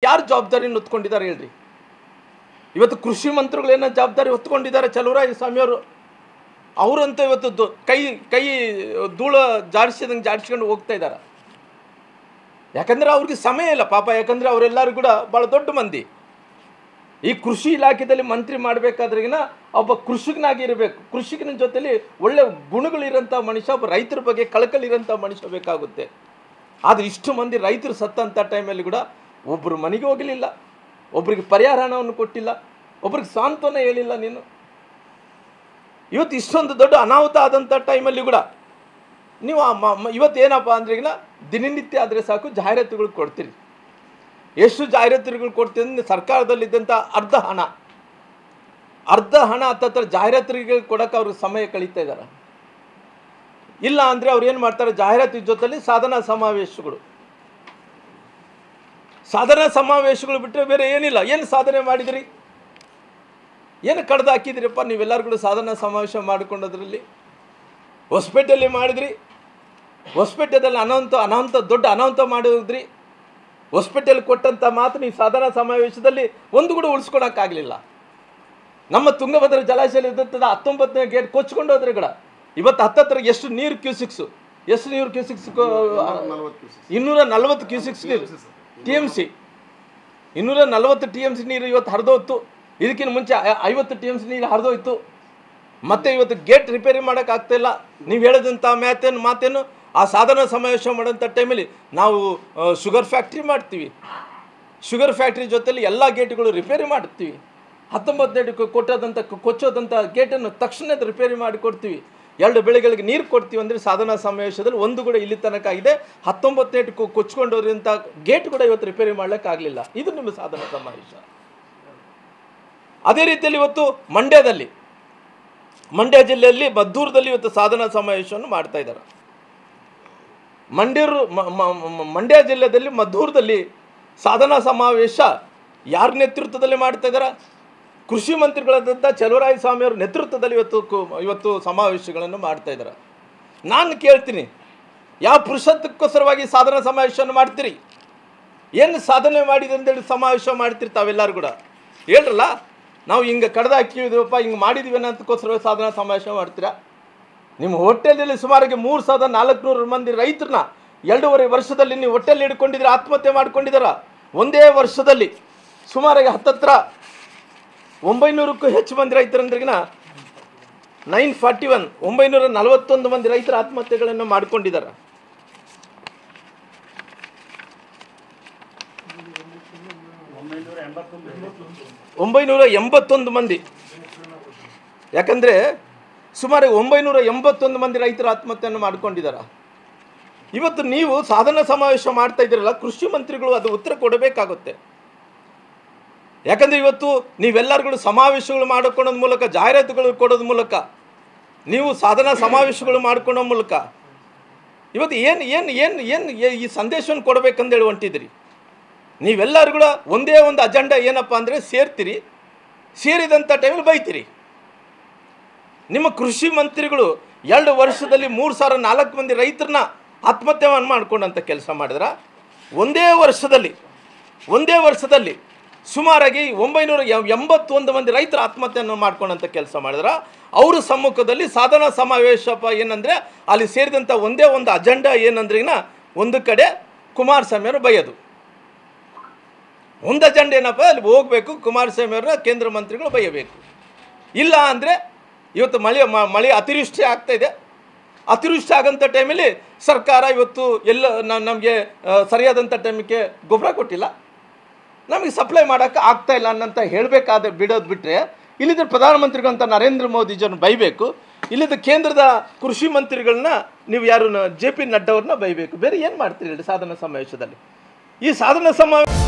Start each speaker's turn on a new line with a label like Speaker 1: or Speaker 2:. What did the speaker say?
Speaker 1: ಯಾರು ಜವಾಬ್ದಾರಿಯನ್ನು ಹೊತ್ಕೊಂಡಿದ್ದಾರೆ ಹೇಳ್ರಿ? ಇವತ್ತು ಕೃಷಿ ಮಂತ್ರಿಗಳು ಏನೋ ಜವಾಬ್ದಾರಿ ಹೊತ್ಕೊಂಡಿದ್ದಾರೆ ಚಲುವರಾಯಸ್ವಾಮಿಯವರು. ಅವರಂತೂ ಇವತ್ತು ಕೈ ಧೂಳ ಜಾಡಿಸ್ಕೊಂಡು ಹೋಗ್ತಾ ಇದ್ದಾರೆ. ಯಾಕಂದರೆ ಅವ್ರಿಗೆ ಸಮಯ ಇಲ್ಲ ಪಾಪ. ಯಾಕಂದರೆ ಅವರೆಲ್ಲರೂ ಕೂಡ ಭಾಳ ದೊಡ್ಡ ಮಂದಿ. ಈ ಕೃಷಿ ಇಲಾಖೆಯಲ್ಲಿ ಮಂತ್ರಿ ಮಾಡಬೇಕಾದ್ರಿಗಿನ ಒಬ್ಬ ಕೃಷಿಕನಾಗಿ ಇರಬೇಕು. ಕೃಷಿಕನ ಜೊತೆಲಿ ಒಳ್ಳೆ ಗುಣಗಳಿರೋಂಥ ಮನುಷ್ಯ, ಒಬ್ಬ ರೈತರ ಬಗ್ಗೆ ಕಳಕಳಿರೋಂಥ ಮನುಷ್ಯ ಬೇಕಾಗುತ್ತೆ. ಆದರೆ ಇಷ್ಟು ಮಂದಿ ರೈತರು ಸತ್ತಂಥ ಟೈಮಲ್ಲಿ ಕೂಡ ಒಬ್ಬರು ಮನೆಗೆ ಹೋಗಲಿಲ್ಲ, ಒಬ್ರಿಗೆ ಪರಿಹಾರ ಹಣವನ್ನು ಕೊಟ್ಟಿಲ್ಲ, ಒಬ್ರಿಗೆ ಸಾಂತ್ವನ ಹೇಳಿಲ್ಲ ನೀನು. ಇವತ್ತು ಇಷ್ಟೊಂದು ದೊಡ್ಡ ಅನಾಹುತ ಆದಂಥ ಟೈಮಲ್ಲಿ ಕೂಡ ನೀವು ಇವತ್ತೇನಪ್ಪ ಅಂದ್ರೆ ಈಗ ದಿನನಿತ್ಯ ಆದರೆ ಸಾಕು ಜಾಹೀರಾತುಗಳು ಕೊಡ್ತೀರಿ. ಎಷ್ಟು ಜಾಹೀರಾತುಗಳು ಕೊಡ್ತೀರಿ ಅಂದರೆ ಸರ್ಕಾರದಲ್ಲಿದ್ದಂಥ ಅರ್ಧ ಹಣ ಹತ್ತತ್ರ ಜಾಹೀರಾತುಗಳಿಗೆ ಕೊಡೋಕೆ ಅವ್ರಿಗೆ ಸಮಯ ಕಳೀತಾ ಇದ್ದಾರೆ. ಇಲ್ಲ ಅಂದರೆ ಅವ್ರು ಏನು ಮಾಡ್ತಾರೆ, ಜಾಹೀರಾತು ಜೊತೆಲಿ ಸಾಧನಾ ಸಮಾವೇಶಗಳು ಬಿಟ್ಟರೆ ಬೇರೆ ಏನಿಲ್ಲ. ಏನು ಸಾಧನೆ ಮಾಡಿದಿರಿ, ಏನು ಕಡ್ದು ಹಾಕಿದಿರಪ್ಪ ನೀವೆಲ್ಲರೂ ಕೂಡ ಸಾಧನಾ ಸಮಾವೇಶ ಮಾಡಿಕೊಂಡದ್ರಲ್ಲಿ? ಹೊಸಪೇಟೆಯಲ್ಲಿ ಮಾಡಿದ್ರಿ, ಹೊಸಪೇಟೆಯಲ್ಲಿ ಅನಾಹುತ ದೊಡ್ಡ ಅನಾಹುತ ಮಾಡಿದ್ರಿ. ಹೊಸಪೇಟೆಯಲ್ಲಿ ಕೊಟ್ಟಂಥ ಮಾತು ನೀವು ಸಾಧನಾ ಸಮಾವೇಶದಲ್ಲಿ ಒಂದು ಕೂಡ ಉಳಿಸ್ಕೊಳಕ್ಕಾಗಲಿಲ್ಲ. ನಮ್ಮ ತುಂಗಭದ್ರಾ ಜಲಾಶಯ ಇದ್ದಂಥದ್ದು 19ನೇ ಗೇಟ್ ಕೊಚ್ಕೊಂಡು ಹೋದ್ರೆ ಕೂಡ ಇವತ್ತು ಹತ್ತತ್ರ ಎಷ್ಟು ನೀರು ಕ್ಯೂಸಿಕ್ಸು 240 ಕ್ಯೂಸಿಕ್ಸ್ ನೀರು TMC 240 TMC ನೀರು ಇವತ್ತು ಹರಿದೋಯ್ತು. ಇದಕ್ಕಿಂತ ಮುಂಚೆ 50 TMC ನೀರು ಹರಿದೋಯ್ತು. ಮತ್ತೆ ಇವತ್ತು ಗೇಟ್ ರಿಪೇರಿ ಮಾಡೋಕ್ಕಾಗ್ತಾಯಿಲ್ಲ. ನೀವು ಹೇಳಿದಂಥ ಮಾತೇನು ಆ ಸಾಧನ ಸಮಾವೇಶ ಮಾಡೋಂಥ ಟೈಮಲ್ಲಿ ನಾವು ಶುಗರ್ ಫ್ಯಾಕ್ಟ್ರಿ ಮಾಡ್ತೀವಿ, ಶುಗರ್ ಫ್ಯಾಕ್ಟ್ರಿ ಜೊತೆಲಿ ಎಲ್ಲ ಗೇಟ್ಗಳು ರಿಪೇರಿ ಮಾಡ್ತೀವಿ, 19ನೇ ಕೊಚ್ಚೋದಂಥ ಗೇಟನ್ನು ತಕ್ಷಣ ರಿಪೇರಿ ಮಾಡಿಕೊಡ್ತೀವಿ, 2 ಬೆಳೆಗಳಿಗೆ ನೀರು ಕೊಡ್ತೀವಿ ಅಂದರೆ ಸಾಧನಾ ಸಮಾವೇಶದಲ್ಲಿ ಒಂದು ಕೂಡ ಇಲ್ಲಿ ತನಕ ಇದೆ. 19ನೇ ಕೊಚ್ಕೊಂಡೋದ್ರಂಥ ಗೇಟ್ ಕೂಡ ಇವತ್ತು ರಿಪೇರಿ ಮಾಡ್ಲಿಕ್ಕಾಗಲಿಲ್ಲ. ಇದು ನಿಮ್ಮ ಸಾಧನಾ ಸಮಾವೇಶ. ಅದೇ ರೀತಿಯಲ್ಲಿ ಇವತ್ತು ಮಂಡ್ಯ ಜಿಲ್ಲೆಯಲ್ಲಿ ಮದ್ದೂರದಲ್ಲಿ ಇವತ್ತು ಸಾಧನಾ ಸಮಾವೇಶವನ್ನು ಮಾಡ್ತಾ ಇದ್ದಾರೆ. ಮಂಡ್ಯ ಜಿಲ್ಲೆಯಲ್ಲಿ ಮದ್ದೂರದಲ್ಲಿ ಸಾಧನಾ ಸಮಾವೇಶ ಯಾರ ನೇತೃತ್ವದಲ್ಲಿ ಮಾಡ್ತಾ ಇದ್ದಾರೆ? ಕೃಷಿ ಮಂತ್ರಿಗಳಾದಂಥ ಚಲುವರಾಯಸ್ವಾಮಿ ಅವರ ನೇತೃತ್ವದಲ್ಲಿ ಇವತ್ತು ಸಮಾವೇಶಗಳನ್ನು ಮಾಡ್ತಾ ಇದ್ದಾರೆ. ನಾನು ಕೇಳ್ತೀನಿ, ಯಾವ ಪುರುಷತ್ವಕ್ಕೋಸ್ಕರವಾಗಿ ಸಾಧನಾ ಸಮಾವೇಶವನ್ನು ಮಾಡ್ತೀರಿ? ಏನು ಸಾಧನೆ ಮಾಡಿದೆ ಅಂತೇಳಿ ಸಮಾವೇಶ ಮಾಡ್ತೀರಿ ತಾವೆಲ್ಲರೂ ಕೂಡ? ಹೇಳ್ರಲ್ಲ, ನಾವು ಹಿಂಗೆ ಕಡ್ದು ಹಾಕಿದ್ದೀವಪ್ಪ, ಹಿಂಗೆ ಮಾಡಿದ್ದೀವಿ ಅನ್ನೋದಕ್ಕೋಸ್ಕರ ಸಾಧನಾ ಸಮಾವೇಶ ಮಾಡ್ತೀರಾ? ನಿಮ್ಮ ಹೊಟ್ಟೆಯಲ್ಲಿ ಸುಮಾರಿಗೆ 3400 ಮಂದಿ ರೈತರನ್ನ 2.5 ವರ್ಷದಲ್ಲಿ ನೀವು ಹೊಟ್ಟೆಯಲ್ಲಿ ಹಿಡ್ಕೊಂಡಿದ್ದೀರ, ಆತ್ಮಹತ್ಯೆ ಮಾಡ್ಕೊಂಡಿದ್ದಾರ. ಒಂದೇ ವರ್ಷದಲ್ಲಿ ಸುಮಾರಿಗೆ ಹತ್ತತ್ರ 900ಕ್ಕೂ ಹೆಚ್ಚು ಮಂದಿ ರೈತರಂದ್ರಿಗಿನ 941 ಮಂದಿ ರೈತರ ಆತ್ಮಹತ್ಯೆಗಳನ್ನು ಮಾಡಿಕೊಂಡಿದ್ದಾರೆ. 981 ಮಂದಿ. ಯಾಕಂದರೆ ಸುಮಾರು 981 ಮಂದಿ ರೈತರ ಆತ್ಮಹತ್ಯೆಯನ್ನು ಮಾಡಿಕೊಂಡಿದ್ದಾರೆ. ಇವತ್ತು ನೀವು ಸಾಧನಾ ಸಮಾವೇಶ ಮಾಡ್ತಾ ಇದ್ದೀರಲ್ಲ, ಕೃಷಿ ಮಂತ್ರಿಗಳು ಅದು ಉತ್ತರ ಕೊಡಬೇಕಾಗುತ್ತೆ. ಯಾಕಂದರೆ ಇವತ್ತು ನೀವೆಲ್ಲರೂ ಸಮಾವೇಶಗಳು ಮಾಡಿಕೊಳ್ಳೋದ್ರ ಮೂಲಕ, ಜಾಹೀರಾತುಗಳು ಕೊಡೋದ್ರ ಮೂಲಕ, ನೀವು ಸಾಧನಾ ಸಮಾವೇಶಗಳು ಮಾಡ್ಕೊಳ್ಳೋ ಮೂಲಕ ಇವತ್ತು ಏನು ಈ ಸಂದೇಶವನ್ನು ಕೊಡಬೇಕಂದೇಳಿ ಹೊಂಟಿದ್ದೀರಿ. ನೀವೆಲ್ಲರೂ ಕೂಡ ಒಂದೇ ಒಂದು ಅಜೆಂಡಾ ಏನಪ್ಪ ಅಂದರೆ ಸೇರ್ತೀರಿ, ಸೇರಿದಂಥ ಟೈಮಲ್ಲಿ ಬೈತೀರಿ. ನಿಮ್ಮ ಕೃಷಿ ಮಂತ್ರಿಗಳು 2 ವರ್ಷದಲ್ಲಿ 3004 ಮಂದಿ ರೈತರನ್ನ ಆತ್ಮಹತ್ಯೆಯನ್ನು ಮಾಡ್ಕೊಂಡಂಥ ಕೆಲಸ ಮಾಡಿದ್ರ. ಒಂದೇ ವರ್ಷದಲ್ಲಿ ಸುಮಾರಾಗಿ 981 ಮಂದಿ ರೈತರ ಆತ್ಮಹತ್ಯೆಯನ್ನು ಮಾಡ್ಕೊಂಡಂಥ ಕೆಲಸ ಮಾಡಿದ್ರ. ಅವರ ಸಮ್ಮುಖದಲ್ಲಿ ಸಾಧನಾ ಸಮಾವೇಶಪ್ಪ ಏನಂದರೆ ಅಲ್ಲಿ ಸೇರಿದಂಥ ಒಂದೇ ಒಂದು ಅಜೆಂಡಾ ಏನಂದ್ರಿನ, ಒಂದು ಕಡೆ ಕುಮಾರಸ್ವಾಮಿಯವರು ಬೈಯೋದು, ಒಂದು ಅಜೆಂಡಾ ಏನಪ್ಪ, ಅಲ್ಲಿ ಹೋಗಬೇಕು ಕುಮಾರಸ್ವಾಮಿ ಅವ್ರನ್ನ ಕೇಂದ್ರ ಮಂತ್ರಿಗಳು ಬೈಯಬೇಕು. ಇಲ್ಲ ಅಂದರೆ ಇವತ್ತು ಮಳೆ ಅತಿವೃಷ್ಟಿ ಆಗ್ತಾಯಿದೆ. ಅತಿವೃಷ್ಟಿ ಆಗೋಂಥ ಟೈಮಲ್ಲಿ ಸರ್ಕಾರ ಇವತ್ತು ನಮಗೆ ಸರಿಯಾದಂಥ ಟೈಮಿಗೆ ಗೊಬ್ಬರ ಕೊಟ್ಟಿಲ್ಲ, ನಮಗೆ ಸಪ್ಲೈ ಮಾಡೋಕ್ಕೆ ಆಗ್ತಾಯಿಲ್ಲ ಅನ್ನಂತ ಹೇಳಬೇಕಾದ್ರೆ ಬಿಡೋದು ಬಿಟ್ಟರೆ, ಇಲ್ಲಿದ್ದ ಪ್ರಧಾನಮಂತ್ರಿಗಳಂತ ನರೇಂದ್ರ ಮೋದಿಜಿಯನ್ನು ಬೈಬೇಕು, ಇಲ್ಲಿದ್ದ ಕೇಂದ್ರದ ಕೃಷಿ ಮಂತ್ರಿಗಳನ್ನ ನೀವು ಯಾರು JP ನಡ್ಡಾ ಅವ್ರನ್ನ ಬೈಬೇಕು. ಬೇರೆ ಏನು ಮಾಡ್ತೀರಿ ಹೇಳಿ ಸಾಧನಾ ಸಮಾವೇಶದಲ್ಲಿ? ಈ ಸಾಧನಾ ಸಮಾವೇಶ